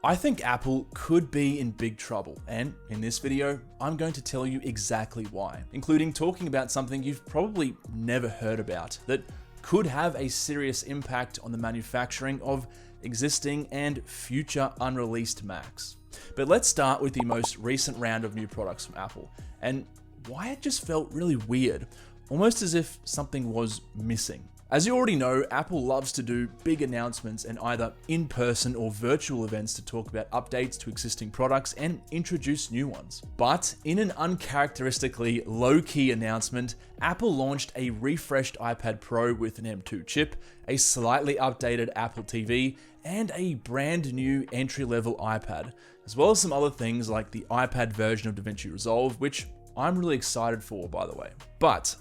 I think Apple could be in big trouble, and in this video, I'm going to tell you exactly why, including talking about something you've probably never heard about that could have a serious impact on the manufacturing of existing and future unreleased Macs. But let's start with the most recent round of new products from Apple, and why it just felt really weird, almost as if something was missing. As you already know, Apple loves to do big announcements and either in-person or virtual events to talk about updates to existing products and introduce new ones. But in an uncharacteristically low-key announcement, Apple launched a refreshed iPad Pro with an M2 chip, a slightly updated Apple TV, and a brand new entry-level iPad, as well as some other things like the iPad version of DaVinci Resolve, which I'm really excited for, by the way. But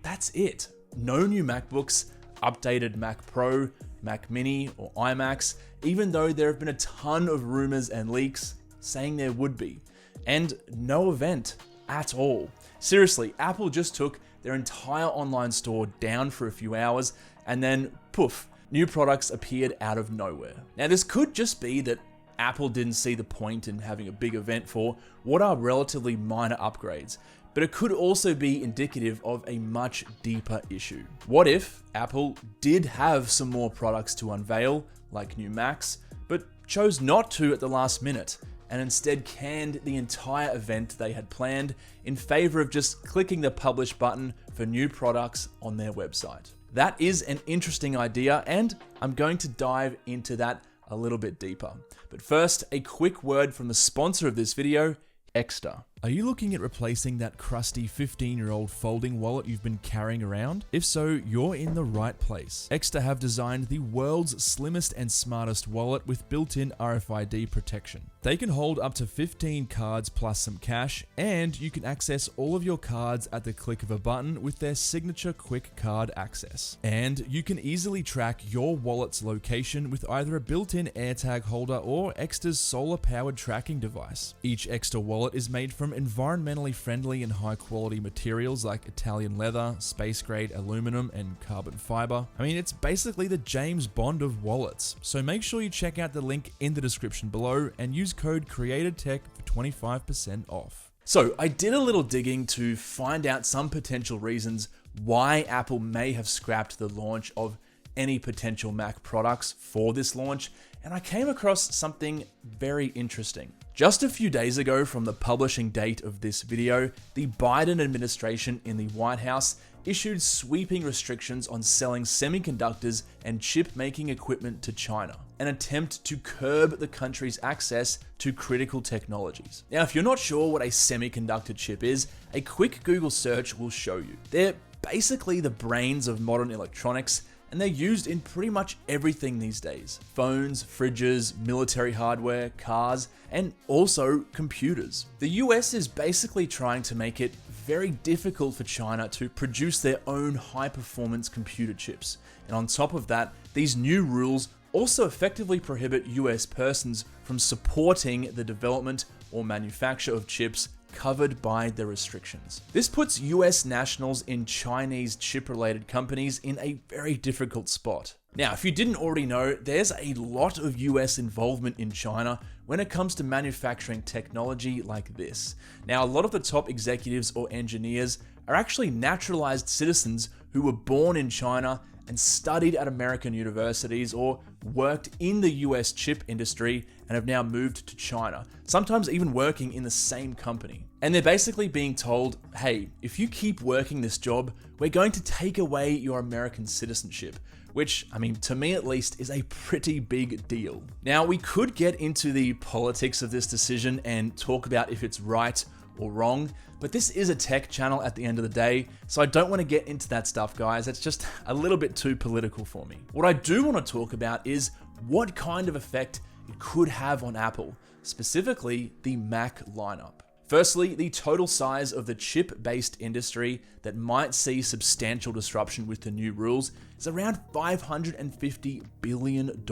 that's it. No new MacBooks, updated Mac Pro, Mac Mini, or iMacs, even though there have been a ton of rumors and leaks saying there would be. And no event at all. Seriously, Apple just took their entire online store down for a few hours, and then poof, new products appeared out of nowhere. Now, this could just be that Apple didn't see the point in having a big event for what are relatively minor upgrades, but it could also be indicative of a much deeper issue. What if Apple did have some more products to unveil, like new Macs, but chose not to at the last minute, and instead canned the entire event they had planned in favor of just clicking the publish button for new products on their website? That is an interesting idea, and I'm going to dive into that a little bit deeper. But first, a quick word from the sponsor of this video, Extra. Are you looking at replacing that crusty 15-year-old folding wallet you've been carrying around? If so, you're in the right place. Extra have designed the world's slimmest and smartest wallet with built-in RFID protection. They can hold up to 15 cards plus some cash, and you can access all of your cards at the click of a button with their signature quick card access. And you can easily track your wallet's location with either a built-in AirTag holder or Extra's solar-powered tracking device. Each Extra wallet is made from environmentally friendly and high quality materials like Italian leather, space grade aluminum, and carbon fiber. I mean, it's basically the James Bond of wallets. So make sure you check out the link in the description below and use code CreatorTech for 25% off. So I did a little digging to find out some potential reasons why Apple may have scrapped the launch of any potential Mac products for this launch, and I came across something very interesting. Just a few days ago from the publishing date of this video, the Biden administration in the White House issued sweeping restrictions on selling semiconductors and chip-making equipment to China, an attempt to curb the country's access to critical technologies. Now, if you're not sure what a semiconductor chip is, a quick Google search will show you. They're basically the brains of modern electronics, and they're used in pretty much everything these days. Phones, fridges, military hardware, cars, and also computers. The US is basically trying to make it very difficult for China to produce their own high-performance computer chips. And on top of that, these new rules also effectively prohibit US persons from supporting the development or manufacture of chips covered by the restrictions. This puts US nationals in Chinese chip-related companies in a very difficult spot. Now, if you didn't already know, there's a lot of US involvement in China when it comes to manufacturing technology like this. Now, a lot of the top executives or engineers are actually naturalized citizens who were born in China and studied at American universities or worked in the US chip industry and have now moved to China, sometimes even working in the same company. And they're basically being told, hey, if you keep working this job, we're going to take away your American citizenship, which, I mean, to me at least, is a pretty big deal. Now, we could get into the politics of this decision and talk about if it's right or wrong, but this is a tech channel at the end of the day, so I don't want to get into that stuff, guys. It's just a little bit too political for me. What I do want to talk about is what kind of effect it could have on Apple, specifically the Mac lineup. Firstly, the total size of the chip-based industry that might see substantial disruption with the new rules is around $550 billion.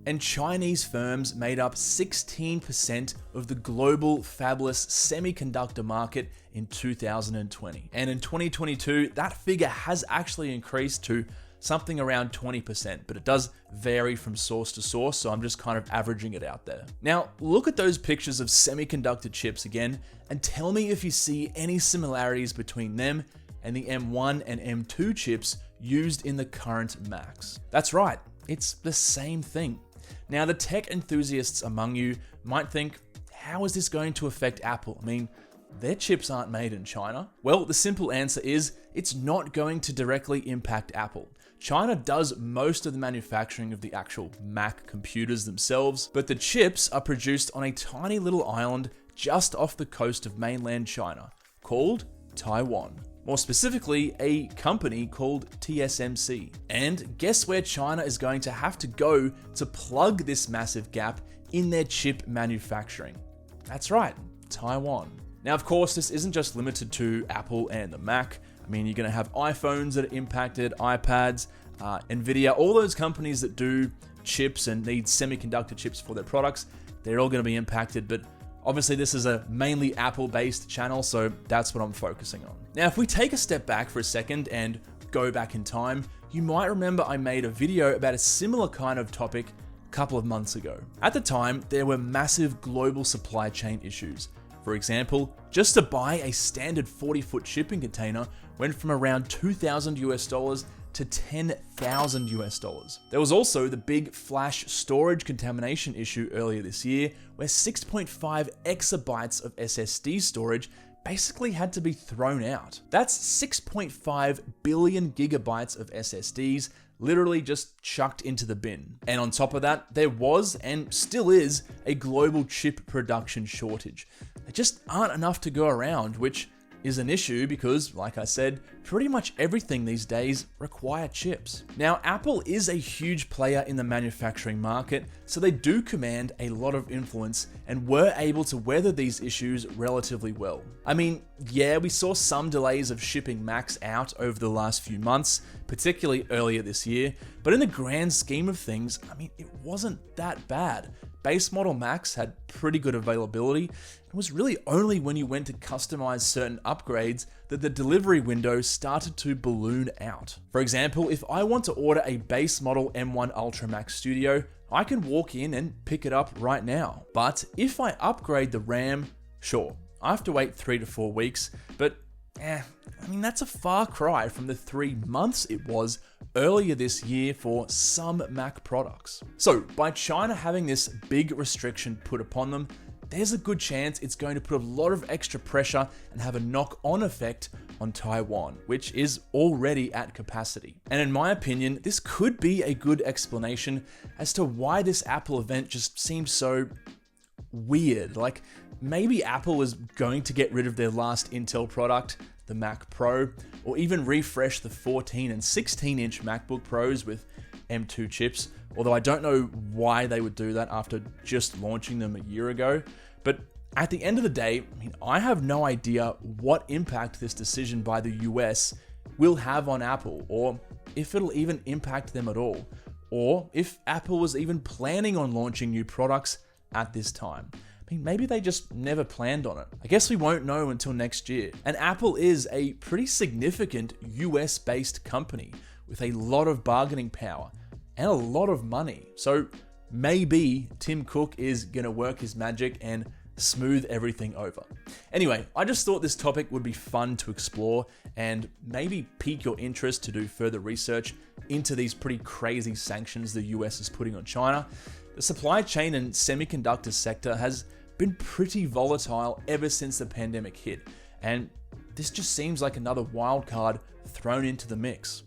And Chinese firms made up 16% of the global fabless semiconductor market in 2020. And in 2022, that figure has actually increased to something around 20%, but it does vary from source to source, so I'm just kind of averaging it out there. Now, look at those pictures of semiconductor chips again, and tell me if you see any similarities between them and the M1 and M2 chips used in the current Macs. That's right, it's the same thing. Now, the tech enthusiasts among you might think, how is this going to affect Apple? I mean, their chips aren't made in China. Well, the simple answer is it's not going to directly impact Apple. China does most of the manufacturing of the actual Mac computers themselves, but the chips are produced on a tiny little island just off the coast of mainland China called Taiwan. More specifically, a company called TSMC. And guess where China is going to have to go to plug this massive gap in their chip manufacturing? That's right, Taiwan. Now, of course, this isn't just limited to Apple and the Mac. I mean, you're going to have iPhones that are impacted, iPads, Nvidia, all those companies that do chips and need semiconductor chips for their products, they're all going to be impacted, but obviously, this is a mainly Apple-based channel, so that's what I'm focusing on. Now, if we take a step back for a second and go back in time, you might remember I made a video about a similar kind of topic a couple of months ago. At the time, there were massive global supply chain issues. For example, just to buy a standard 40-foot shipping container went from around $2,000 to $10,000. There was also the big flash storage contamination issue earlier this year, where 6.5 exabytes of SSD storage basically had to be thrown out. That's 6.5 billion gigabytes of SSDs literally just chucked into the bin. And on top of that, there was and still is a global chip production shortage. There just aren't enough to go around, which is an issue because, like I said, pretty much everything these days require chips. Now, Apple is a huge player in the manufacturing market, so they do command a lot of influence and were able to weather these issues relatively well. I mean, yeah, we saw some delays of shipping Macs out over the last few months, particularly earlier this year, but in the grand scheme of things, I mean, it wasn't that bad. Base model Macs had pretty good availability. It was really only when you went to customize certain upgrades that the delivery window started to balloon out. For example, if I want to order a base model M1 Ultra Max Studio, I can walk in and pick it up right now. But if I upgrade the RAM, sure, I have to wait 3 to 4 weeks, but I mean, that's a far cry from the 3 months it was earlier this year for some Mac products. So by China having this big restriction put upon them, there's a good chance it's going to put a lot of extra pressure and have a knock-on effect on Taiwan, which is already at capacity. And in my opinion, this could be a good explanation as to why this Apple event just seems so weird. Like, maybe Apple was going to get rid of their last Intel product, the Mac Pro, or even refresh the 14 and 16-inch MacBook Pros with M2 chips, although I don't know why they would do that after just launching them a year ago. But at the end of the day, I mean, I have no idea what impact this decision by the US will have on Apple, or if it'll even impact them at all, or if Apple was even planning on launching new products at this time. I mean, maybe they just never planned on it. I guess we won't know until next year. And Apple is a pretty significant US-based company with a lot of bargaining power and a lot of money. So maybe Tim Cook is gonna work his magic and smooth everything over. Anyway, I just thought this topic would be fun to explore and maybe pique your interest to do further research into these pretty crazy sanctions the US is putting on China. The supply chain and semiconductor sector has been pretty volatile ever since the pandemic hit, and this just seems like another wild card thrown into the mix.